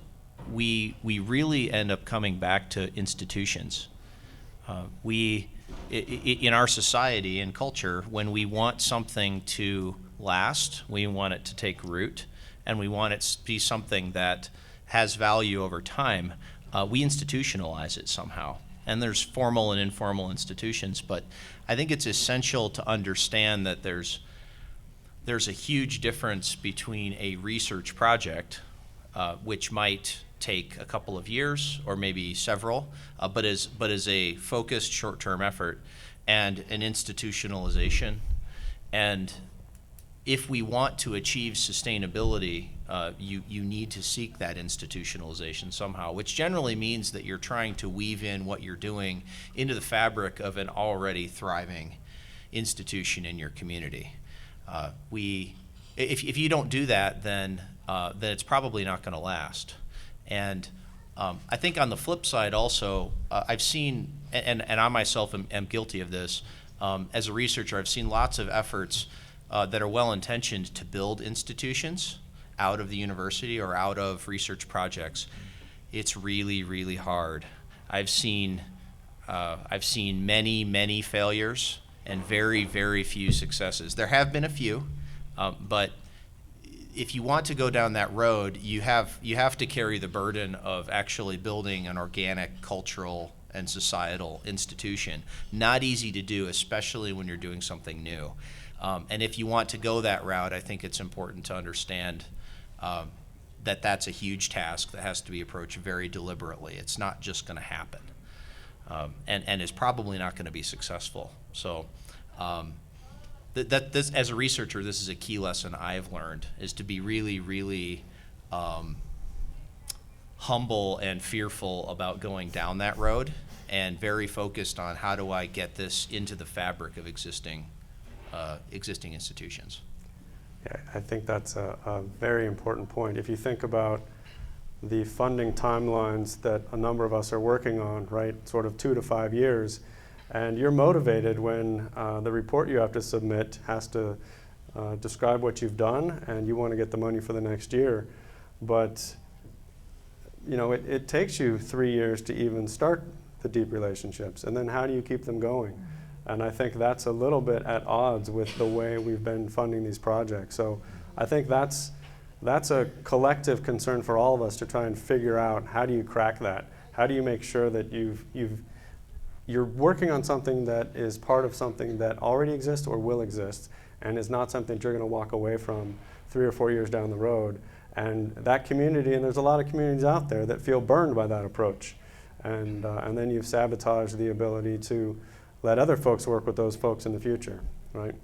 we really end up coming back to institutions. In our society and culture, when we want something to last, we want it to take root, and we want it to be something that has value over time, we institutionalize it somehow. And there's formal and informal institutions, but I think it's essential to understand that there's a huge difference between a research project, which might take a couple of years or maybe several, but is a focused short-term effort, and an institutionalization. And if we want to achieve sustainability, you need to seek that institutionalization somehow, which generally means that you're trying to weave in what you're doing into the fabric of an already thriving institution in your community. If you don't do that, then it's probably not going to last. And I think on the flip side also, I've seen, and I myself am guilty of this, as a researcher, I've seen lots of efforts that are well-intentioned to build institutions out of the university or out of research projects. It's really, really hard. I've seen many failures and very, very few successes. There have been a few, but if you want to go down that road, you have to carry the burden of actually building an organic cultural and societal institution. Not easy to do, especially when you're doing something new. And if you want to go that route, I think it's important to understand that that's a huge task that has to be approached very deliberately. It's not just going to happen, and is probably not going to be successful. So this, as a researcher, this is a key lesson I've learned, is to be really, really humble and fearful about going down that road, and very focused on how do I get this into the fabric of existing institutions. Yeah, I think that's a very important point. If you think about the funding timelines that a number of us are working on, right, sort of 2 to 5 years, and you're motivated when the report you have to submit has to describe what you've done, and you want to get the money for the next year. But you know, it takes you 3 years to even start the deep relationships, and then how do you keep them going? And I think that's a little bit at odds with the way we've been funding these projects. So I think that's a collective concern for all of us to try and figure out, how do you crack that? How do you make sure that you're working on something that is part of something that already exists or will exist, and is not something that you're going to walk away from 3 or 4 years down the road. And that community, and there's a lot of communities out there that feel burned by that approach. And then you've sabotaged the ability to let other folks work with those folks in the future, right?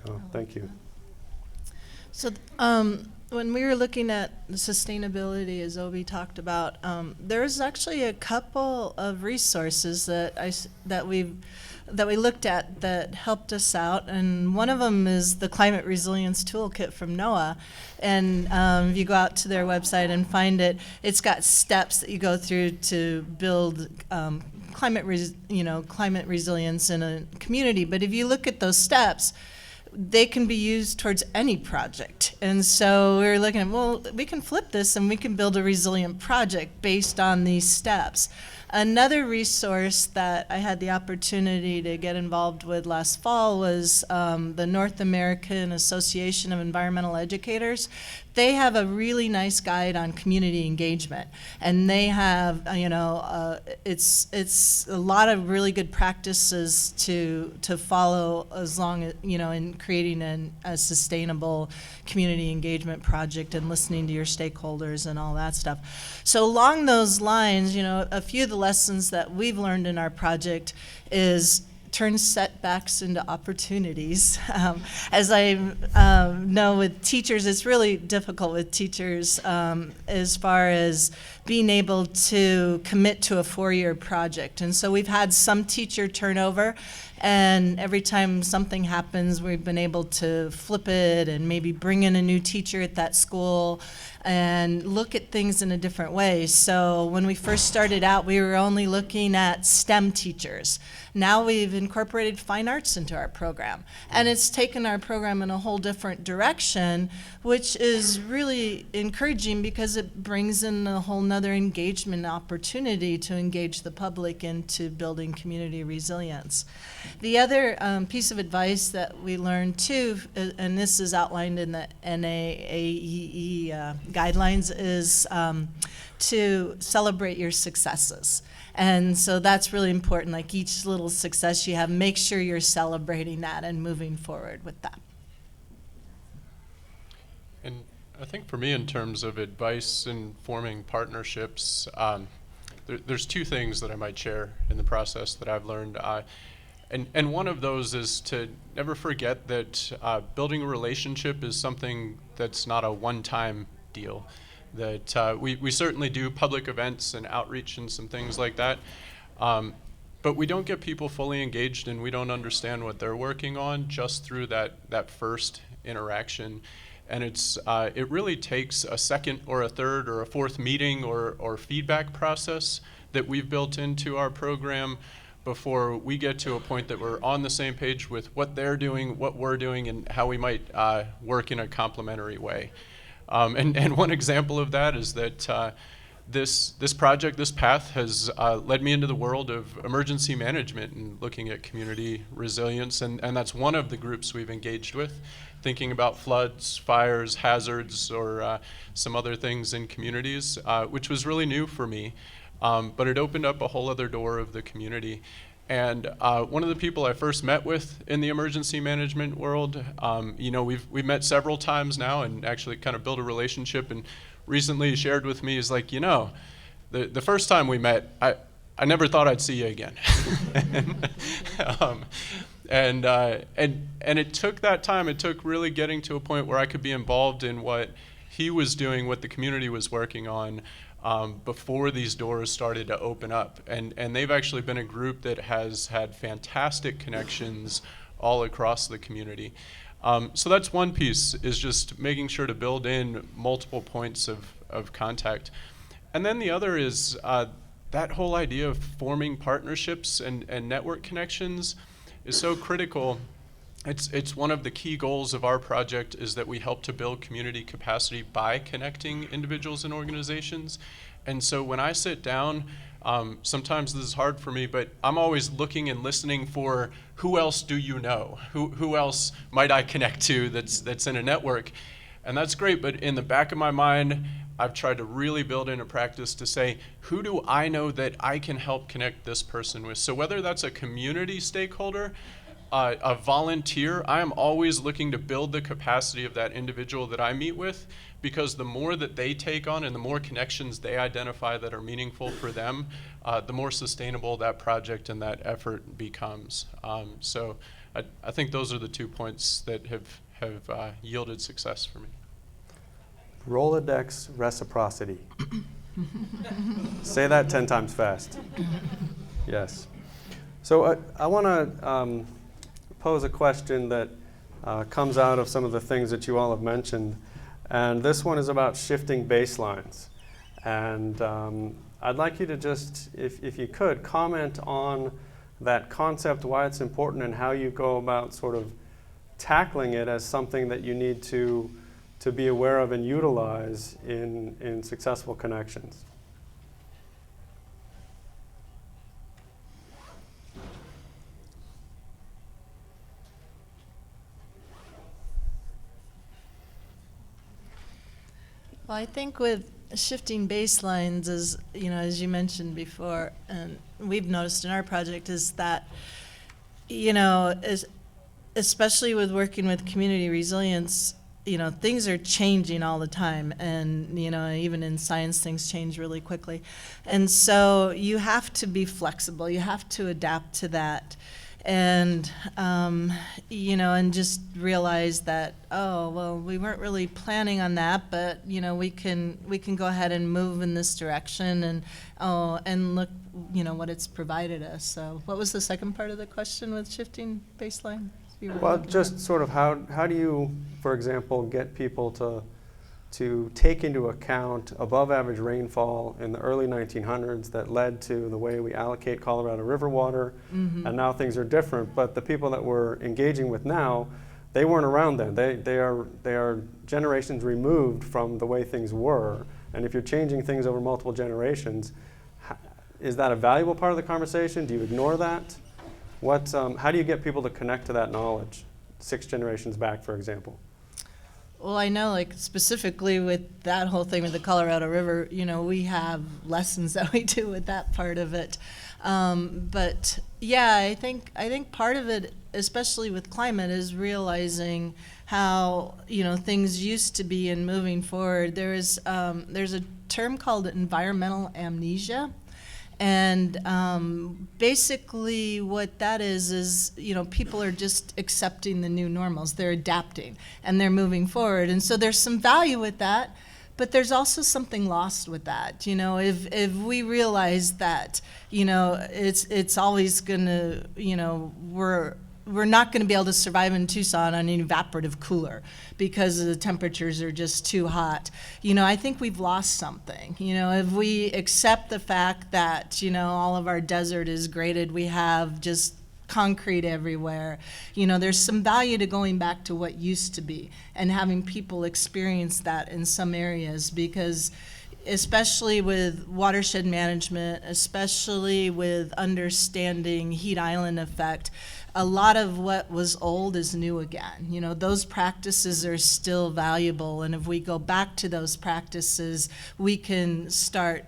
Oh, thank you. So when we were looking at sustainability, as Obi talked about, there's actually a couple of resources that we looked at that helped us out, and one of them is the Climate Resilience Toolkit from NOAA. And if you go out to their website and find it, it's got steps that you go through to build climate resilience in a community. But if you look at those steps, they can be used towards any project. And so we were looking at, well, we can flip this and we can build a resilient project based on these steps. Another resource that I had the opportunity to get involved with last fall was the North American Association of Environmental Educators. They have a really nice guide on community engagement, and they have, it's a lot of really good practices to follow, as long as, in creating a sustainable community engagement project and listening to your stakeholders and all that stuff. So along those lines, a few of the lessons that we've learned in our project is turn setbacks into opportunities. As I know with teachers, it's really difficult with teachers as far as being able to commit to a 4-year project. And so we've had some teacher turnover, and every time something happens, we've been able to flip it and maybe bring in a new teacher at that school and look at things in a different way. So when we first started out, we were only looking at STEM teachers. Now we've incorporated fine arts into our program, and it's taken our program in a whole different direction, which is really encouraging because it brings in a whole nother engagement opportunity to engage the public into building community resilience. The other piece of advice that we learned too, and this is outlined in the NAAEE guidelines, is to celebrate your successes. And so that's really important. Like each little success you have, make sure you're celebrating that and moving forward with that. And I think for me, in terms of advice in forming partnerships, there's 2 things that I might share in the process that I've learned. And one of those is to never forget that building a relationship is something that's not a one-time deal. That we certainly do public events and outreach and some things like that, but we don't get people fully engaged, and we don't understand what they're working on just through that first interaction. And it really takes a second or a third or a fourth meeting or feedback process that we've built into our program before we get to a point that we're on the same page with what they're doing, what we're doing, and how we might work in a complementary way. And one example of that is that this project, this path has led me into the world of emergency management and looking at community resilience, and that's one of the groups we've engaged with, thinking about floods, fires, hazards, or some other things in communities, which was really new for me, but it opened up a whole other door of the community. And one of the people I first met with in the emergency management world, you know, we've met several times now and actually kind of built a relationship, and recently shared with me is like, you know, the first time we met, I never thought I'd see you again. And it took that time. It took really getting to a point where I could be involved in what he was doing, what the community was working on, before these doors started to open up. And they've actually been a group that has had fantastic connections all across the community. So that's one piece, is just making sure to build in multiple points of contact. And then the other is that whole idea of forming partnerships and network connections is so critical. It's one of the key goals of our project, is that we help to build community capacity by connecting individuals and organizations. And so when I sit down, sometimes this is hard for me, but I'm always looking and listening for who else do you know? Who else might I connect to that's in a network? And that's great, but in the back of my mind, I've tried to really build in a practice to say, who do I know that I can help connect this person with? So whether that's a community stakeholder, a volunteer, I am always looking to build the capacity of that individual that I meet with, because the more that they take on and the more connections they identify that are meaningful for them, the more sustainable that project and that effort becomes. So I think those are the 2 points that have yielded success for me. Rolodex reciprocity. Say that 10 times fast. Yes. So I want to pose a question that comes out of some of the things that you all have mentioned. And this one is about shifting baselines. And I'd like you to just, if you could, comment on that concept, why it's important, and how you go about sort of tackling it as something that you need to be aware of and utilize in successful connections. Well, I think with shifting baselines, is, you know, as you mentioned before, and we've noticed in our project, is that, you know, especially with working with community resilience, you know, things are changing all the time, and, you know, even in science, things change really quickly. And so you have to be flexible. You have to adapt to that. And, you know, and just realize that, oh, well, we weren't really planning on that, but, you know, we can go ahead and move in this direction, and, oh, and look, you know, what it's provided us. So what was the second part of the question with shifting baseline? Well, just sort of how do you, for example, get people to take into account above average rainfall in the early 1900s that led to the way we allocate Colorado River water, and now things are different. But the people that we're engaging with now, they weren't around then. They are generations removed from the way things were. And if you're changing things over multiple generations, is that a valuable part of the conversation? Do you ignore that? How do you get people to connect to that knowledge 6 generations back, for example? Well, I know, like, specifically with that whole thing with the Colorado River, you know, we have lessons that we do with that part of it. But yeah, I think part of it, especially with climate, is realizing how, you know, things used to be and moving forward. There's a term called environmental amnesia. And basically what that is, you know, people are just accepting the new normals. They're adapting and they're moving forward. And so there's some value with that, but there's also something lost with that. You know, if we realize that, you know, it's always gonna, you know, we're not going to be able to survive in Tucson on an evaporative cooler because the temperatures are just too hot. You know, I think we've lost something. You know, if we accept the fact that, you know, all of our desert is graded, we have just concrete everywhere. You know, there's some value to going back to what used to be and having people experience that in some areas, because especially with watershed management, especially with understanding heat island effect, a lot of what was old is new again. You know, those practices are still valuable, and if we go back to those practices, we can start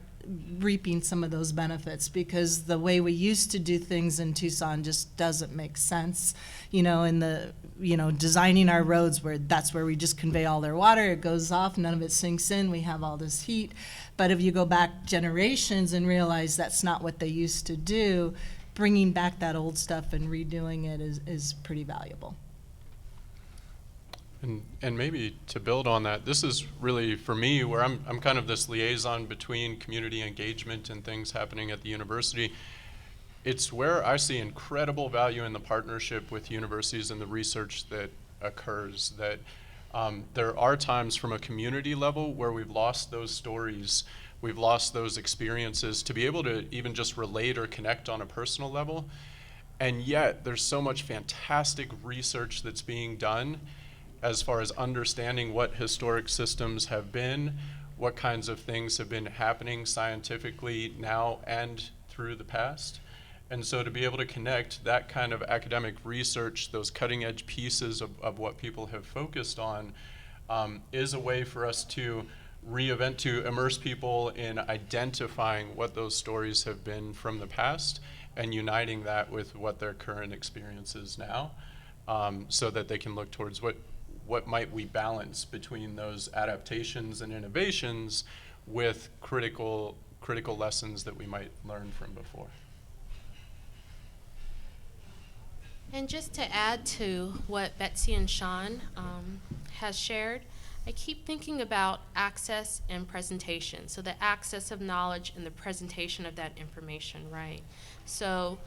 reaping some of those benefits, because the way we used to do things in Tucson just doesn't make sense. You know, in the, you know, designing our roads where that's where we just convey all their water, it goes off, none of it sinks in, we have all this heat. But if you go back generations and realize that's not what they used to do, bringing back that old stuff and redoing it is pretty valuable. And maybe to build on that, this is really, for me, where I'm kind of this liaison between community engagement and things happening at the university. It's where I see incredible value in the partnership with universities and the research that occurs. That there are times from a community level where we've lost those stories, we've lost those experiences to be able to even just relate or connect on a personal level. And yet there's so much fantastic research that's being done as far as understanding what historic systems have been, what kinds of things have been happening scientifically now and through the past. And so to be able to connect that kind of academic research, those cutting edge pieces of what people have focused on, is a way for us to to immerse people in identifying what those stories have been from the past and uniting that with what their current experience is now, so that they can look towards what might we balance between those adaptations and innovations with critical lessons that we might learn from before. And just to add to what Betsy and Sean has shared, I keep thinking about access and presentation. So the access of knowledge and the presentation of that information, right? So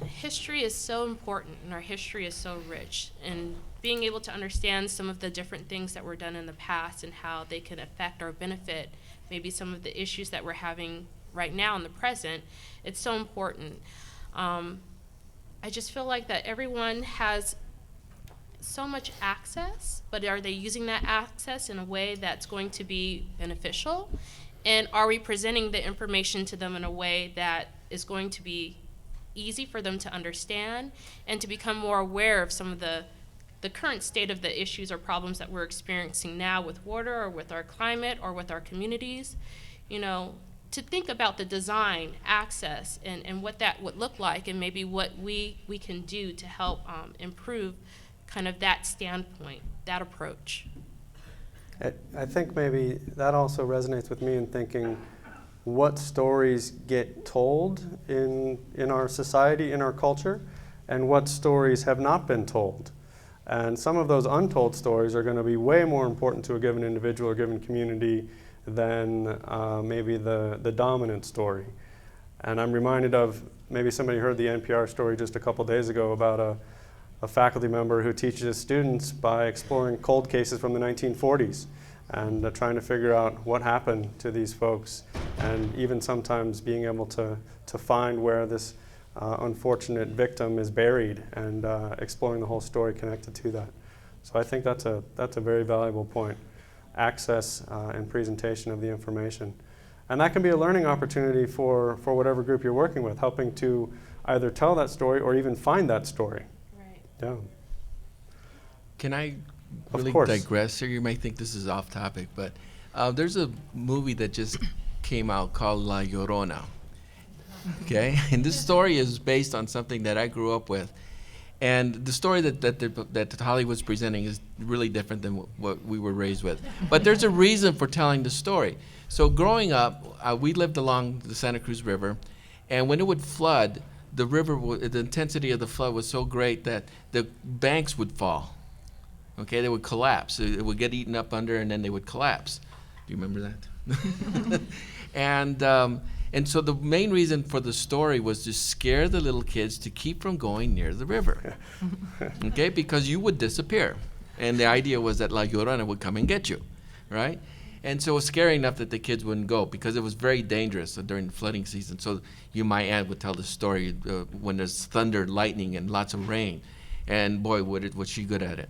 history is so important, and our history is so rich, and being able to understand some of the different things that were done in the past and how they can affect or benefit maybe some of the issues that we're having right now in the present, it's so important. I just feel like that everyone has so much access, but are they using that access in a way that's going to be beneficial? And are we presenting the information to them in a way that is going to be easy for them to understand and to become more aware of some of the current state of the issues or problems that we're experiencing now with water or with our climate or with our communities? You know, to think about the design, access, and what that would look like, and maybe what we can do to help improve kind of that standpoint, that approach. I think maybe that also resonates with me in thinking what stories get told in our society, in our culture, and what stories have not been told. And some of those untold stories are going to be way more important to a given individual or given community than maybe the dominant story. And I'm reminded of, maybe somebody heard the NPR story just a couple days ago about a faculty member who teaches his students by exploring cold cases from the 1940s and trying to figure out what happened to these folks, and even sometimes being able to find where this unfortunate victim is buried, and exploring the whole story connected to that. So I think that's a very valuable point. Access and presentation of the information. And that can be a learning opportunity for whatever group you're working with, helping to either tell that story or even find that story. Right. Yeah. Can I Of really course. digress here? You might think this is off topic, but there's a movie that just came out called La Llorona. Okay, and this story is based on something that I grew up with, and the story that Hollywood's presenting is really different than what we were raised with. But there's a reason for telling the story. So growing up, we lived along the Santa Cruz River, and when it would flood, the river, the intensity of the flood was so great that the banks would fall. Okay, they would collapse. It would get eaten up under, and then they would collapse. Do you remember that? And so the main reason for the story was to scare the little kids to keep from going near the river. Okay, because you would disappear. And the idea was that La Llorona would come and get you, right? And so it was scary enough that the kids wouldn't go because it was very dangerous during the flooding season. So my aunt would tell the story when there's thunder, lightning, and lots of rain. And boy, was she good at it.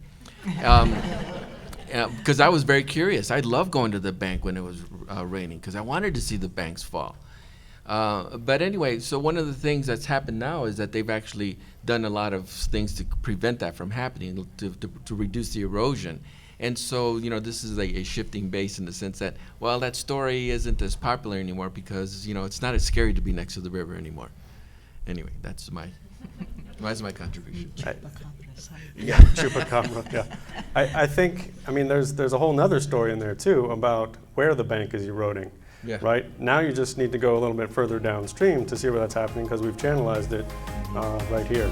because I was very curious. I loved going to the bank when it was raining because I wanted to see the banks fall. But anyway, so one of the things that's happened now is that they've actually done a lot of things to prevent that from happening, to reduce the erosion. And so, this is a shifting base in the sense that, well, that story isn't as popular anymore because, it's not as scary to be next to the river anymore. Anyway, that's my contribution. Yeah, chupacabra, yeah. I think, there's a whole nother story in there too about where the bank is eroding. Yeah. Right? Now you just need to go a little bit further downstream to see where that's happening because we've channelized it right here.